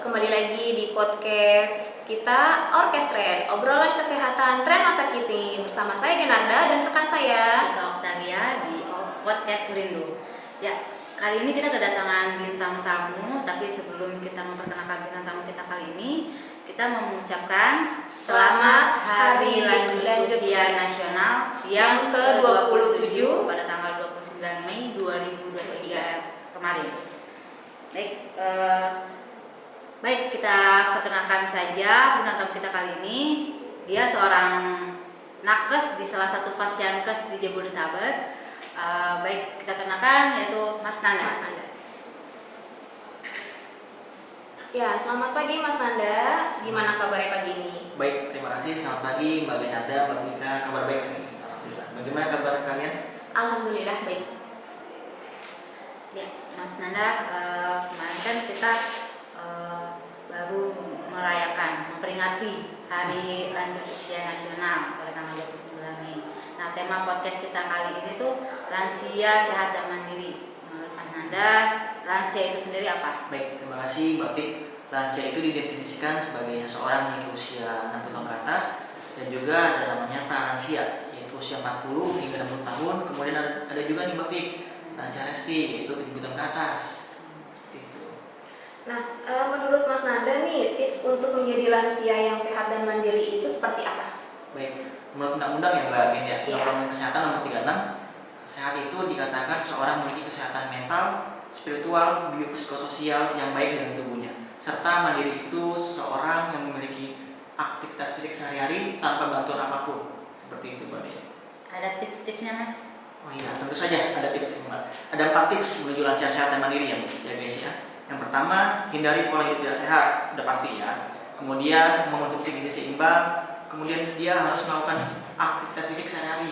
kembali lagi di podcast kita Orkestren, obrolan kesehatan tren masa kini bersama saya Genarda dan rekan saya Ika Oktaria di podcast Rindu. Ya, kali ini kita kedatangan bintang tamu, tapi sebelum kita memperkenalkan bintang tamu kita kali ini, kita mengucapkan Selamat Hari Lanjut Usia Nasional yang ke-27 pada tanggal 29 Mei 2023 kemarin. Baik, kita perkenalkan saja bintang tamu kita kali ini. Dia seorang nakes di salah satu fasyankes di Jabodetabek. Baik, kita kenalkan yaitu Mas Nanda. Ya, selamat pagi Mas Nanda. Gimana kabarnya pagi ini? Baik, terima kasih. Selamat pagi Mbak Genarda, Mbak Mika. Kabar baik hari ini? Alhamdulillah. Bagaimana kabar kalian? Alhamdulillah baik. Ya, Mas Nanda, kemarin kan kita baru memperingati Hari Lanjut Usia Nasional pada tanggal 29 Mei. Nah, tema podcast kita kali ini tuh lansia sehat dan mandiri. Menurut Mas Nanda, lansia itu sendiri apa? Baik, terima kasih Mbak Fik. Lansia itu didefinisikan sebagai seorang memiliki usia 60 tahun ke atas dan juga ada namanya pralansia, yaitu usia 40 hingga 60 tahun. Kemudian ada juga nih Mbak Fik, lansia resti, yaitu 70 tahun ke atas. Seperti itu. Nah, menurut Mas Nanda nih, tips untuk menjadi lansia yang sehat dan mandiri itu seperti apa? Baik, menurut undang-undang ya Mbak Gen ya, Undang-Undang Kesehatan Nomor 36, sehat itu dikatakan seorang memiliki kesehatan mental, spiritual, biopsikososial yang baik dalam tubuhnya. Serta mandiri itu seseorang yang memiliki aktivitas fisik sehari-hari tanpa bantuan apapun. Seperti itu Mbak Gen. Ada tips-tipsnya, Mas? Oh iya, tentu saja ada tips Mbak. Ada 4 tips menuju lansia sehat dan mandiri ya guys ya. Yang pertama, hindari pola hidup tidak sehat, udah pasti ya. Kemudian mengonsumsi gizi seimbang. Kemudian dia harus melakukan aktivitas fisik sehari-hari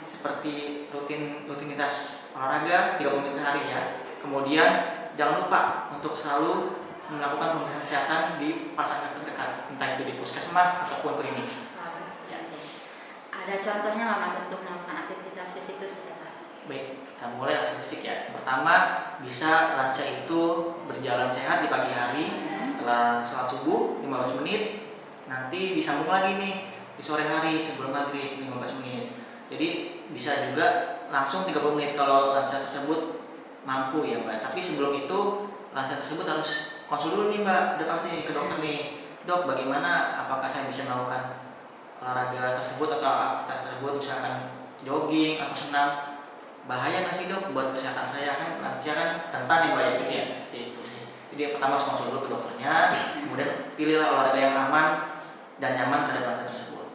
seperti rutinitas olahraga 30 menit sehari ya. Kemudian jangan lupa untuk selalu melakukan pemeriksaan kesehatan di fasilitas terdekat, entah itu di puskesmas ataupun klinik. Ya. Ada contohnya nggak Mas untuk melakukan aktivitas fisik itu seperti apa? Baik, kita mulai aktivitas fisik ya. Pertama, bisa lansia itu berjalan sehat di pagi hari setelah sholat subuh 15 menit. Nanti disambung lagi nih di sore hari sebelum maghrib 15 menit. Jadi bisa juga langsung 30 menit kalau lansia tersebut mampu ya Mbak. Tapi sebelum itu lansia tersebut harus konsul dulu nih Mbak. Udah pasti ke dokter nih. Dok, bagaimana? Apakah saya bisa melakukan olahraga tersebut atau aktivitas tersebut, misalkan jogging atau senam? Bahaya nggak sih dok buat kesehatan saya? Kan lansia kan rentan ya Mbak ya. Seperti itu sih. Jadi yang pertama harus konsul dulu ke dokternya. Kemudian pilihlah olahraga yang aman dan nyaman terhadap lansia tersebut.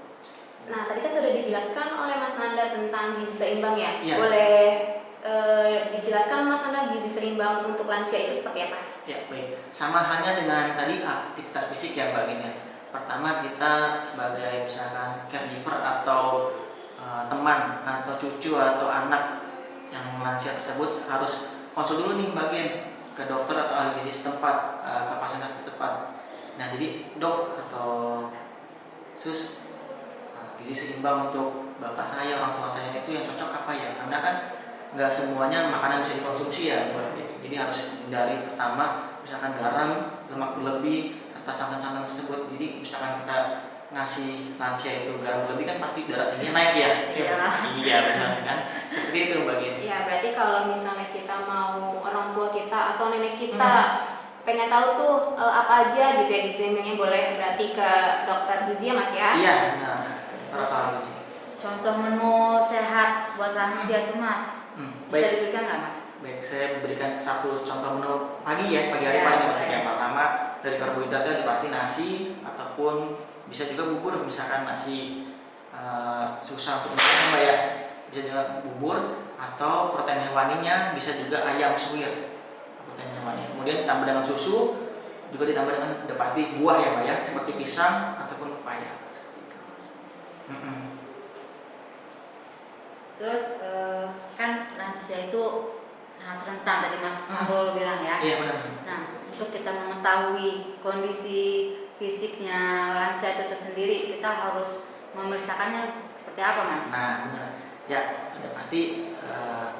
Nah, tadi kan sudah dijelaskan oleh Mas Nanda tentang gizi seimbang ya. Iya. Boleh dijelaskan Mas Nanda gizi seimbang untuk lansia itu seperti apa? Ya baik, sama halnya dengan tadi aktivitas fisik ya Mbak Gin ya. Pertama kita sebagai misalkan caregiver atau teman atau cucu atau anak yang lansia tersebut harus konsul dulu nih Mbak Gin ke dokter atau ahli gizi setempat, ke fasilitas setempat. Nah jadi dok atau sus, gizi seimbang untuk bapak saya, orang tua saya itu yang cocok apa ya? Karena kan nggak semuanya makanan bisa dikonsumsi ya Mbak. Jadi harus hindari pertama misalkan garam, lemak berlebih, serta santan-santan tersebut. Jadi misalkan kita ngasih lansia itu garam berlebih kan pasti darah tingginya naik ya. Iya benar kan. Seperti itu Mbak Gin. Ya, berarti kalau misalnya kita mau orang tua kita atau nenek kita pengen tahu tuh apa aja gitu ya gizi seimbangnya, boleh berarti ke dokter gizi ya Mas ya? Iya, benar. Terus gizi. Contoh menu sehat buat lansia tuh Mas, bisa diberikan nggak Mas? Baik, saya berikan satu contoh menu pagi ya, pagi hari paling ya. Yang pertama dari karbohidratnya pasti nasi ataupun bisa juga bubur, misalkan nasi susah untuk makan Mbak ya, bisa juga bubur atau protein hewaninya bisa juga ayam suwir protein hewani. Kemudian ditambah dengan susu, juga ditambah dengan udah pasti buah ya Mbak ya, seperti pisang ataupun pepaya. Terus kan lansia itu sangat rentan tadi Mas Marul bilang ya. Iya benar. Nah, untuk kita mengetahui kondisi fisiknya lansia itu sendiri, kita harus memeriksakannya seperti apa Mas? Nah benar. Ya, udah pasti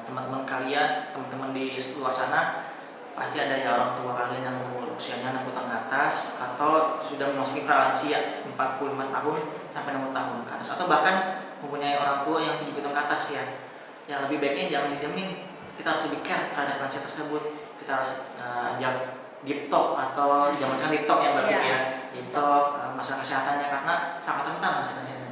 teman-teman kalian, teman-teman di luar sana pasti ada ya orang tua kalian yang usianya 60 tahun ke atas atau sudah memasuki pralansia 45 tahun sampai 60 tahun ke atas, atau bahkan mempunyai orang tua yang 70 tahun ke atas ya. Yang lebih baiknya jangan dijamin, kita harus lebih care terhadap lansia tersebut. Kita harus ajak deep talk, atau zaman sekarang deep talk ya Mbak Vicky ya, deep talk masalah kesehatannya, karena sangat rentan lansia-lansianya.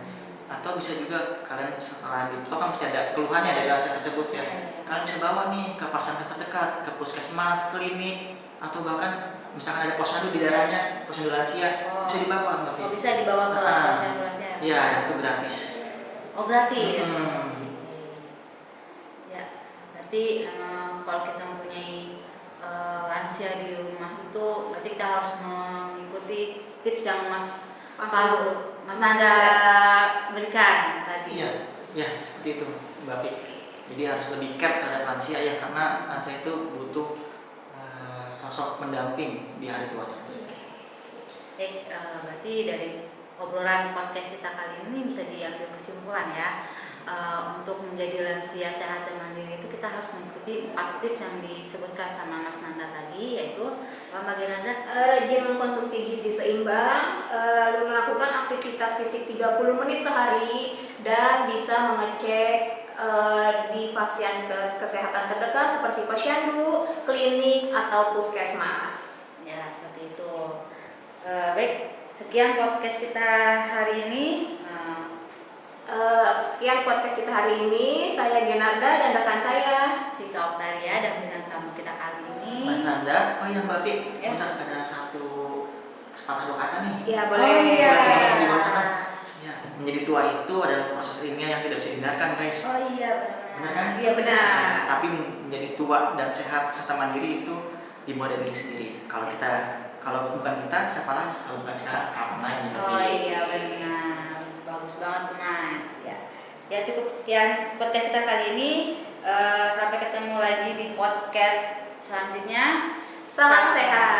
Atau bisa juga kalian setelah deep talk kan mesti ada keluhannya dari lansia tersebut ya, kalian bisa bawa nih ke fasilitas terdekat, ke puskesmas, klinik, atau bahkan misalkan ada posyandu di daerahnya, posyandu lansia, bisa dibawa Mbak Vicky. Bisa dibawa ke posyandu lansia. Iya, itu gratis. Oh gratis. Ya, berarti kalau kita mempunyai lansia di rumah itu, berarti kita harus mengikuti tips yang Mas Nanda berikan tadi. Iya, ya seperti itu Mbak Fik. Jadi harus lebih care terhadap lansia ya, karena lansia itu butuh sosok pendamping di hari tuanya. Baik, berarti dari obrolan podcast kita kali ini bisa diambil kesimpulan ya. Untuk menjadi lansia sehat dan mandiri itu kita harus mengikuti 4 tips yang disebutkan sama Mas Nanda tadi, yaitu bagian Nanda rajin mengkonsumsi gizi seimbang, lalu melakukan aktivitas fisik 30 menit sehari, dan bisa mengecek di fasilitas kesehatan terdekat seperti posyandu, klinik, atau puskesmas. Ya, seperti itu. Baik, sekian podcast kita hari ini. Sekian podcast kita hari ini. Saya Genarda dan rekan saya Vika Oktaria, dan dengan tamu kita kali ini Mas Nanda, oh ya Mbak Fik, sebentar ada satu kesempatan dua kata nih. Ya boleh. Di luar sana. Ya, menjadi tua itu adalah proses ilmiah yang tidak bisa dihindarkan guys. Oh iya, Benar kan? Iya benar. Tapi menjadi tua dan sehat serta mandiri itu dimulai dari diri sendiri. Kalau bukan kita, siapa lagi? Kalau bukan sekarang, kapan lagi? Oh iya benar, bagus banget tuh Mas. Ya cukup sekian podcast kita kali ini. Sampai ketemu lagi di podcast selanjutnya. Salam sehat.